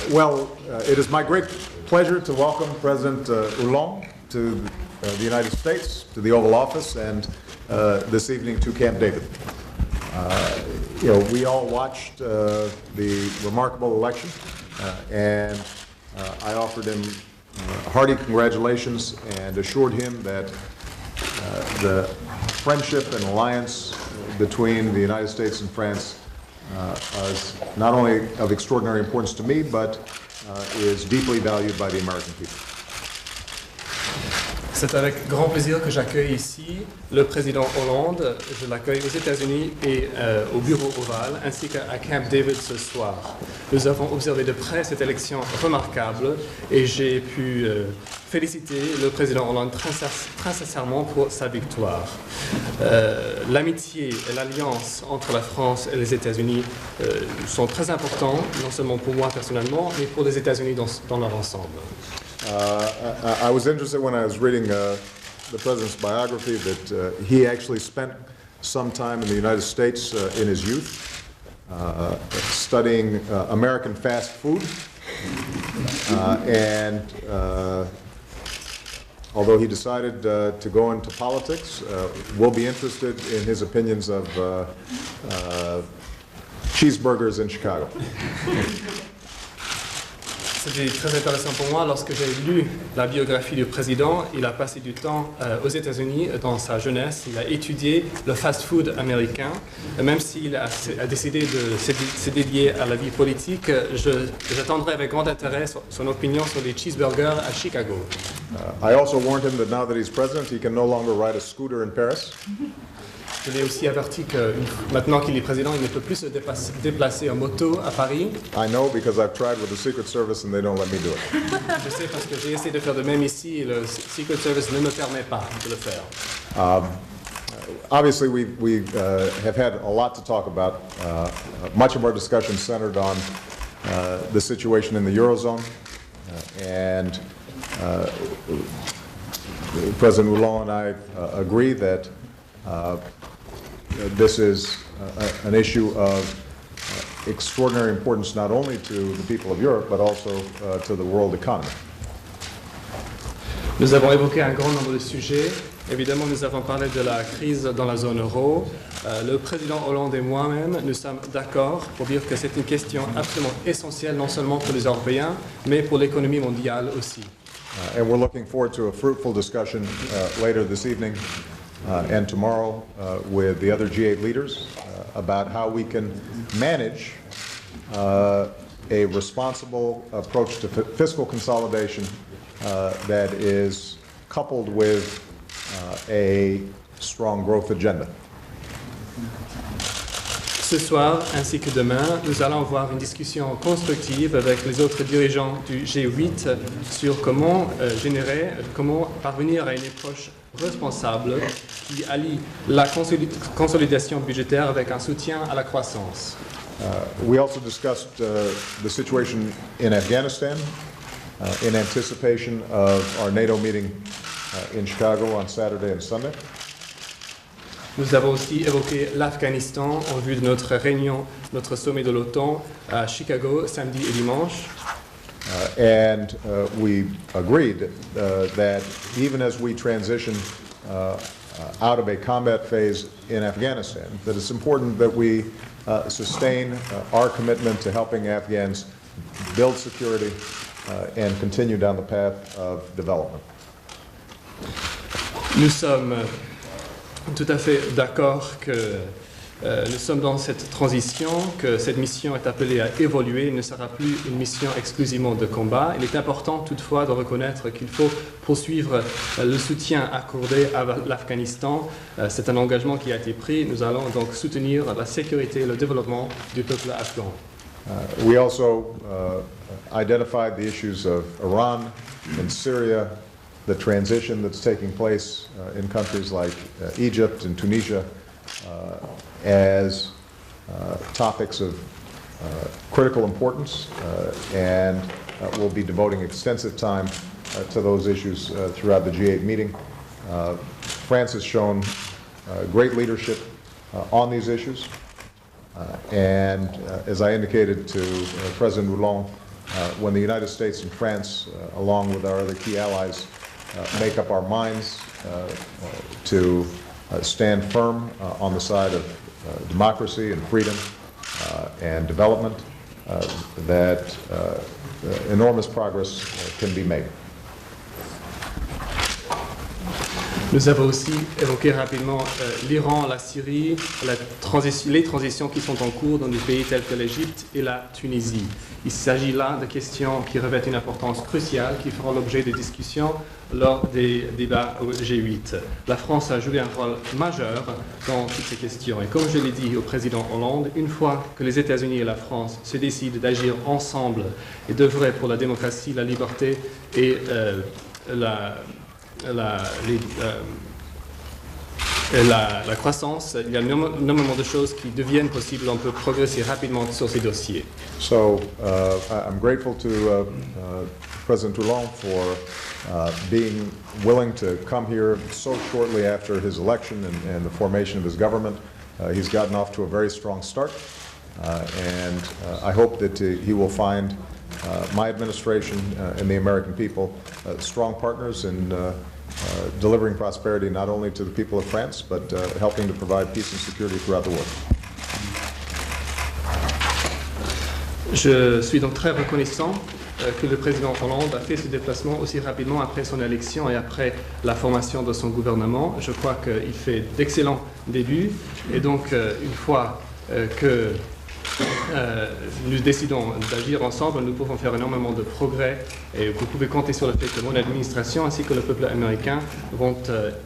It is my great pleasure to welcome President Hollande to the United States, to the Oval Office, and this evening to Camp David. We all watched the remarkable election, and I offered him hearty congratulations and assured him that the friendship and alliance between the United States and France is not only of extraordinary importance to me, but is deeply valued by the American people. C'est avec grand plaisir que j'accueille ici le président Hollande. Je l'accueille aux États-Unis et au bureau ovale, ainsi qu'à Camp David ce soir. Nous avons observé de près cette élection remarquable et j'ai pu féliciter le président Hollande très sincèrement pour sa victoire. L'amitié et l'alliance entre la France et les États-Unis sont très importants, non seulement pour moi personnellement, mais pour les États-Unis dans leur ensemble. I was interested when I was reading the president's biography that he actually spent some time in the United States in his youth, studying American fast food, and although he decided to go into politics, we'll be interested in his opinions of cheeseburgers in Chicago. C'était très intéressant pour moi lorsque j'ai lu la biographie du président. Il a passé du temps aux États-Unis dans sa jeunesse. Il a étudié le fast-food américain. Même s'il a décidé de se dédier à la vie politique, j'attendrai avec grand intérêt son opinion sur les cheeseburgers à Chicago. I also warned him that now that he's president, he can no longer ride a scooter in Paris. Je l'ai aussi averti que maintenant qu'il est président, il ne peut plus se déplacer en moto à Paris. I know because I've tried with the Secret Service and they don't let me do it. Je sais parce que j'ai essayé de faire de même ici et le Secret Service ne me permet pas de le faire. Obviously, we have had a lot to talk about. Much of our discussion centered on the situation in the Eurozone, and President Hollande and I agree that this is an issue of extraordinary importance not only to the people of Europe, but also to the world economy. Nous avons évoqué un grand nombre de sujets. Évidemment, nous avons parlé de la crise dans la zone euro. Le président Hollande et moi-même, nous sommes d'accord pour dire que c'est une question absolument essentielle, non seulement pour les Européens, mais pour l'économie mondiale aussi. And we're looking forward to a fruitful discussion later this evening and tomorrow with the other G8 leaders about how we can manage a responsible approach to fiscal consolidation that is coupled with a strong growth agenda. Ce soir, ainsi que demain, nous allons avoir une discussion constructive avec les autres dirigeants du G8 sur comment parvenir à une approche responsable qui allie la consolidation budgétaire avec un soutien à la croissance. We also discussed the situation in Afghanistan in anticipation of our NATO meeting in Chicago on Saturday and Sunday. Nous avons aussi évoqué l'Afghanistan en vue de notre réunion, notre sommet de l'OTAN à Chicago samedi et dimanche. And we agreed that even as we transition out of a combat phase in Afghanistan, that it's important that we sustain our commitment to helping Afghans build security and continue down the path of development. Nous sommes tout à fait d'accord que nous sommes dans cette transition, que cette mission est appelée à évoluer, il ne sera plus une mission exclusivement de combat. Il est important toutefois de reconnaître qu'il faut poursuivre le soutien accordé à l'Afghanistan. C'est un engagement qui a été pris. Nous allons donc soutenir la sécurité et le développement du peuple afghan. We also identified the issues of Iran and Syria, the transition that's taking place in countries like Egypt and Tunisia as topics of critical importance, and we'll be devoting extensive time to those issues throughout the G8 meeting. France has shown great leadership on these issues, and as I indicated to President Hollande, when the United States and France, along with our other key allies, make up our minds to stand firm on the side of democracy and freedom and development, that enormous progress can be made. Nous avons aussi évoqué rapidement l'Iran, la Syrie, les transitions qui sont en cours dans des pays tels que l'Égypte et la Tunisie. Il s'agit là de questions qui revêtent une importance cruciale, qui feront l'objet de discussions lors des débats au G8. La France a joué un rôle majeur dans toutes ces questions. Et comme je l'ai dit au président Hollande, une fois que les États-Unis et la France se décident d'agir ensemble et d'œuvrer pour la démocratie, la liberté et la croissance, il y a énormément de choses qui deviennent possibles. On peut progresser rapidement sur ces dossiers. So I'm grateful to President Hollande for being willing to come here so shortly after his election and the formation of his government. He's gotten off to a very strong start, and I hope that he will find my administration and the American people strong partners in delivering prosperity not only to the people of France, but helping to provide peace and security throughout the world. Je suis donc très reconnaissant que le président Hollande a fait ce déplacement aussi rapidement après son élection et après la formation de son gouvernement. Je crois qu'il fait d'excellents débuts et donc une fois que nous décidons d'agir ensemble, nous pouvons faire énormément de progrès et vous pouvez compter sur le fait que mon administration ainsi que le peuple américain vont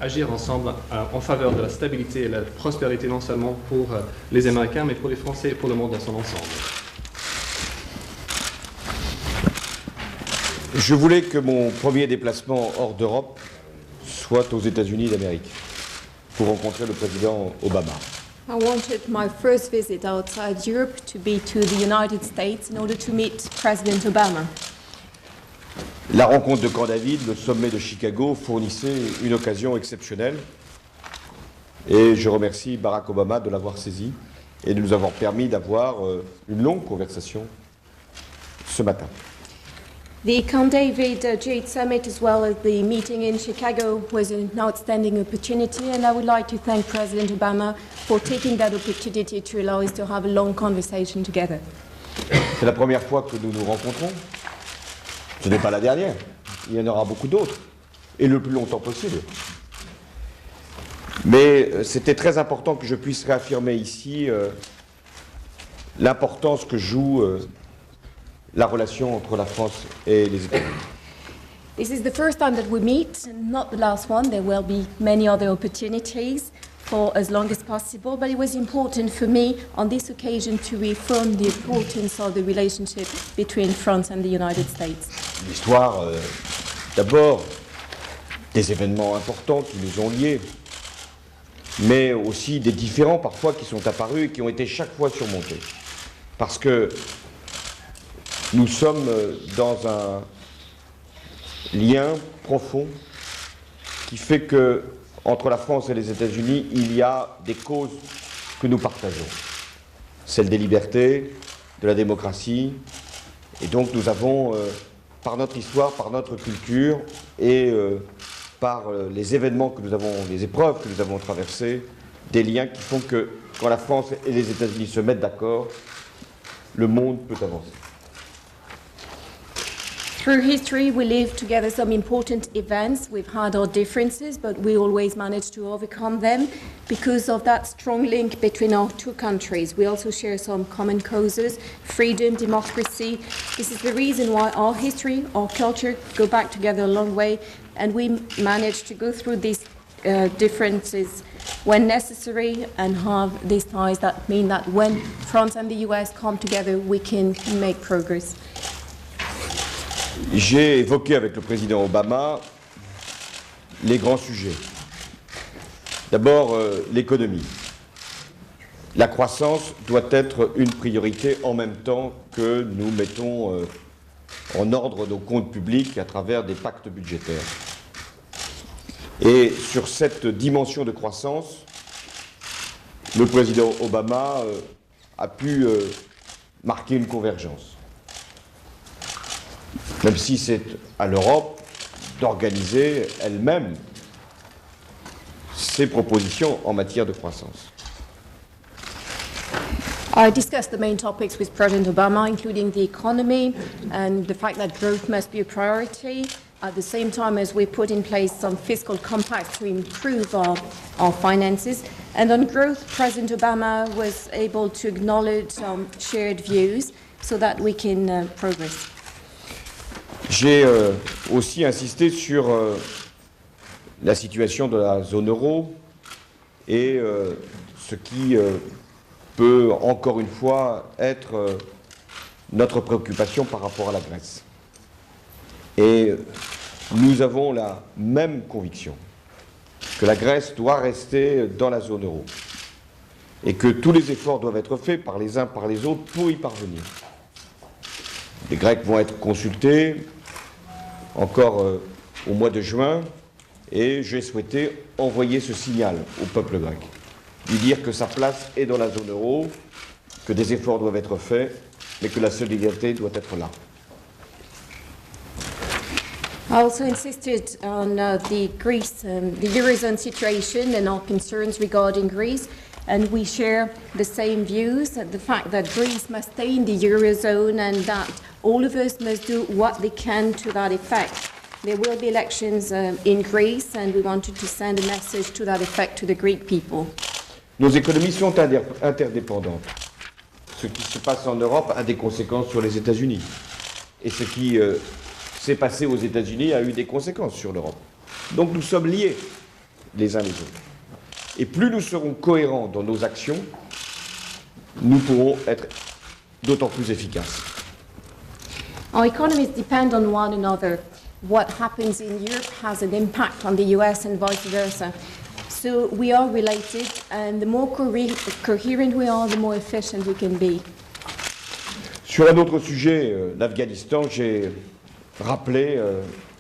agir ensemble en faveur de la stabilité et de la prospérité non seulement pour les Américains mais pour les Français et pour le monde dans son ensemble. Je voulais que mon premier déplacement hors d'Europe soit aux États-Unis d'Amérique pour rencontrer le président Obama. I wanted my first visit outside Europe to be to the United States in order to meet President Obama. La rencontre de Camp David, le sommet de Chicago, fournissait une occasion exceptionnelle et je remercie Barack Obama de l'avoir saisi et de nous avoir permis d'avoir une longue conversation ce matin. The Camp David G8 Summit, as well as the meeting in Chicago, was an outstanding opportunity, and I would like to thank President Obama for taking that opportunity to allow us to have a long conversation together. C'est la première fois que nous nous rencontrons. Ce n'est pas la dernière. Il y en aura beaucoup d'autres, et le plus longtemps possible. Mais c'était très important que je puisse réaffirmer ici l'importance que joue la relation entre la France et les États-Unis. This is the first time that we meet, and not the last one. There will be many other opportunities for as long as possible, but it was important for me on this occasion to reaffirm the importance of the relationship between France and the United States. L'histoire, d'abord, des événements importants qui nous ont liés, mais aussi des différends parfois qui sont apparus et qui ont été chaque fois surmontés. Parce que nous sommes dans un lien profond qui fait que entre la France et les États-Unis, il y a des causes que nous partageons. Celle des libertés, de la démocratie. Et donc nous avons, par notre histoire, par notre culture et par les événements que nous avons, les épreuves que nous avons traversées, des liens qui font que quand la France et les États-Unis se mettent d'accord, le monde peut avancer. Through history, we lived together some important events. We've had our differences, but we always managed to overcome them because of that strong link between our two countries. We also share some common causes, freedom, democracy. This is the reason why our history, our culture go back together a long way, and we managed to go through these differences when necessary and have these ties that mean that when France and the US come together, we can make progress. J'ai évoqué avec le président Obama les grands sujets. D'abord, l'économie. La croissance doit être une priorité en même temps que nous mettons en ordre nos comptes publics à travers des pactes budgétaires. Et sur cette dimension de croissance, le président Obama a pu marquer une convergence. même si c'est à l'Europe d'organiser elle-même ses propositions en matière de croissance. I discussed the main topics with President Obama, including the economy and the fact that growth must be a priority, at the same time as we put in place some fiscal compacts to improve our finances. And on growth, President Obama was able to acknowledge shared views so that we can progress. J'ai aussi insisté sur la situation de la zone euro et ce qui peut encore une fois être notre préoccupation par rapport à la Grèce. Et nous avons la même conviction que la Grèce doit rester dans la zone euro et que tous les efforts doivent être faits par les uns par les autres pour y parvenir. Les Grecs vont être consultés encore au mois de juin et j'ai souhaité envoyer ce signal au peuple grec. Lui dire que sa place est dans la zone euro, que des efforts doivent être faits, mais que la solidarité doit être là. I also insisted on the Greece, the Eurozone situation and our concerns regarding Greece, and we share the same views, the fact that Greece must stay in the Eurozone and that all of us must do what they can to that effect. There will be elections in Greece, and we wanted to send a message to that effect to the Greek people. Nos économies sont interdépendantes. Ce qui se passe en Europe a des conséquences sur les États-Unis. Et ce qui s'est passé aux États-Unis a eu des conséquences sur l'Europe. Donc nous sommes liés les uns les autres. Et plus nous serons cohérents dans nos actions, nous pourrons être d'autant plus efficaces. Our economies depend on one another. What happens in Europe has an impact on the US and vice versa. So we are related, and the more coherent we are, the more efficient we can be. Sur un autre sujet, l'Afghanistan, j'ai rappelé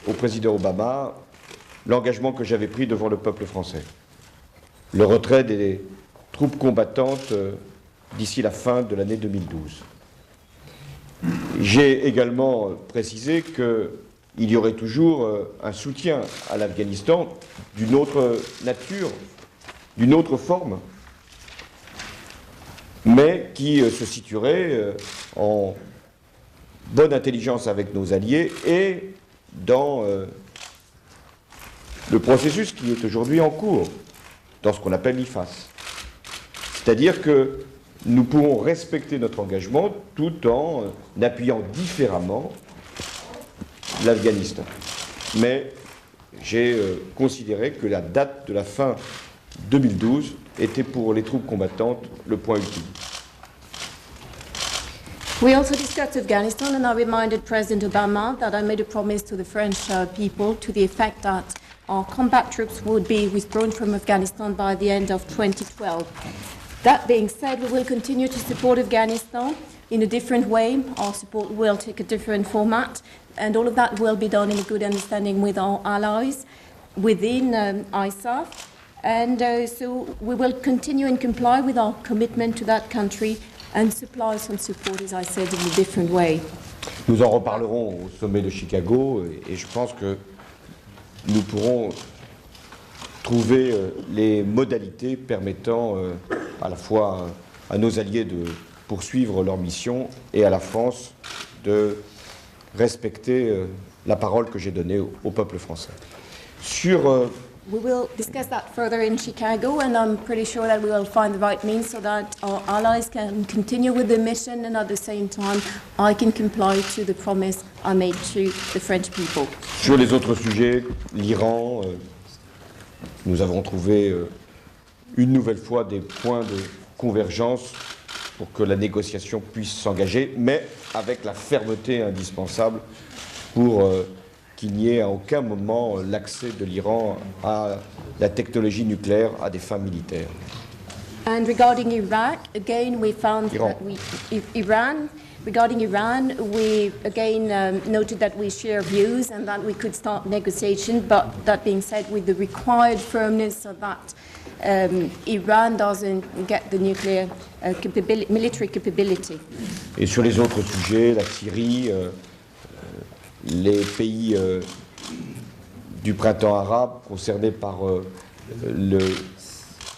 au président Obama l'engagement que j'avais pris devant le peuple français. Le retrait des troupes combattantes d'ici la fin de l'année 2012. J'ai également précisé qu'il y aurait toujours un soutien à l'Afghanistan d'une autre nature, d'une autre forme, mais qui se situerait en bonne intelligence avec nos alliés et dans le processus qui est aujourd'hui en cours, dans ce qu'on appelle l'IFAS. C'est-à-dire que nous pouvons respecter notre engagement tout en appuyant différemment l'Afghanistan. Mais j'ai considéré que la date de la fin 2012 était pour les troupes combattantes le point ultime. We also discussed Afghanistan, and I reminded President Obama that I made a promise to the French people to the effect that our combat troops would be withdrawn from Afghanistan by the end of 2012. That being said, we will continue to support Afghanistan in a different way. Our support will take a different format, and all of that will be done in a good understanding with our allies within ISAF. And so we will continue and comply with our commitment to that country and supply some support, as I said, in a different way. Nous en reparlerons au sommet de Chicago et je pense que nous pourrons trouver les modalités permettant à la fois à nos alliés de poursuivre leur mission et à la France de respecter la parole que j'ai donnée au peuple français. Sur We will discuss that further in Chicago, and I'm pretty sure that we will find the right means so that our allies can continue with the mission, and at the same time, I can comply to the promise I made to the French people. Sur les autres sujets, l'Iran, nous avons trouvé une nouvelle fois des points de convergence pour que la négociation puisse s'engager, mais avec la fermeté indispensable pour qu'il n'y ait à aucun moment l'accès de l'Iran à la technologie nucléaire à des fins militaires. And regarding Iraq, again, we found that regarding Iran, we again noted that we share views and that we could start negotiation, but that being said, with the required firmness so that Iran doesn't get the nuclear military capability. Et sur les autres sujets, la Syrie, les pays du printemps arabe concernés par le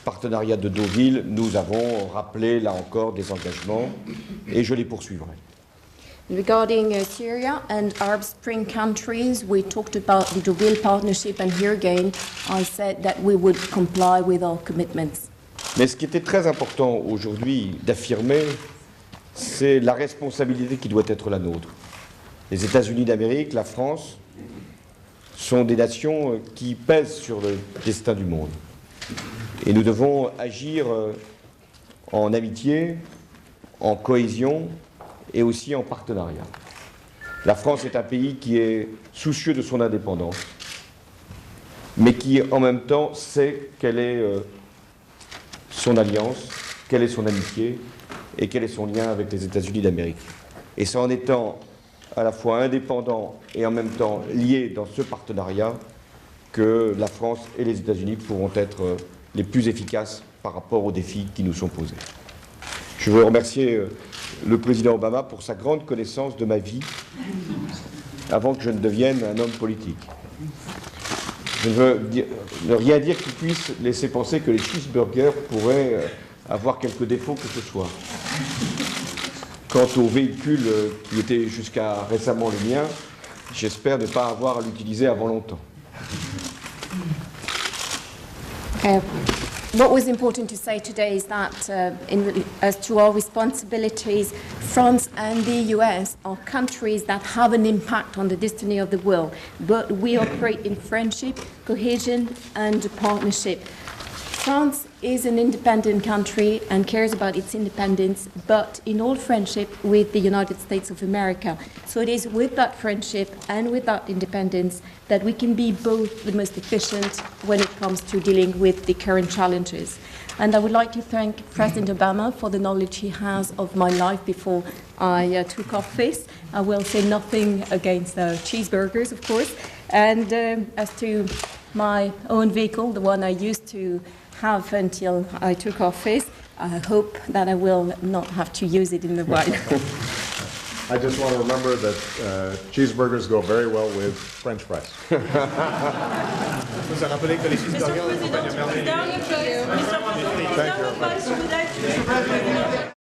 partenariat de Deauville, nous avons rappelé là encore des engagements et je les poursuivrai. Regarding Syria and Arab Spring countries, we talked about the Deauville partnership, and here again, I said that we would comply with our commitments. Mais ce qui était très important aujourd'hui d'affirmer, c'est la responsabilité qui doit être la nôtre. Les États-Unis d'Amérique, la France, sont des nations qui pèsent sur le destin du monde. Et nous devons agir en amitié, en cohésion et aussi en partenariat. La France est un pays qui est soucieux de son indépendance, mais qui en même temps sait quelle est son alliance, quelle est son amitié et quel est son lien avec les États-Unis d'Amérique. Et c'est en étant à la fois indépendant et en même temps liés dans ce partenariat que la France et les États-Unis pourront être les plus efficaces par rapport aux défis qui nous sont posés. Je veux remercier le président Obama pour sa grande connaissance de ma vie avant que je ne devienne un homme politique. Je ne veux rien dire qui puisse laisser penser que les cheeseburgers pourraient avoir quelques défauts que ce soit. Quant au véhicule qui était jusqu'à récemment le mien, j'espère ne pas avoir à l'utiliser avant longtemps. What was important to say today is that as to our responsibilities, France and the US are countries that have an impact on the destiny of the world, but we operate in friendship, cohesion and partnership. France is an independent country and cares about its independence, but in all friendship with the United States of America. So it is with that friendship and with that independence that we can be both the most efficient when it comes to dealing with the current challenges. And I would like to thank President Obama for the knowledge he has of my life before I took office. I will say nothing against cheeseburgers, of course. And as to my own vehicle, the one I used to have until I took office, I hope that I will not have to use it in the while. I just want to remember that cheeseburgers go very well with French fries. Je vous ai rappelé que les cheeseburgers accompagnent merveilleusement. Thank you.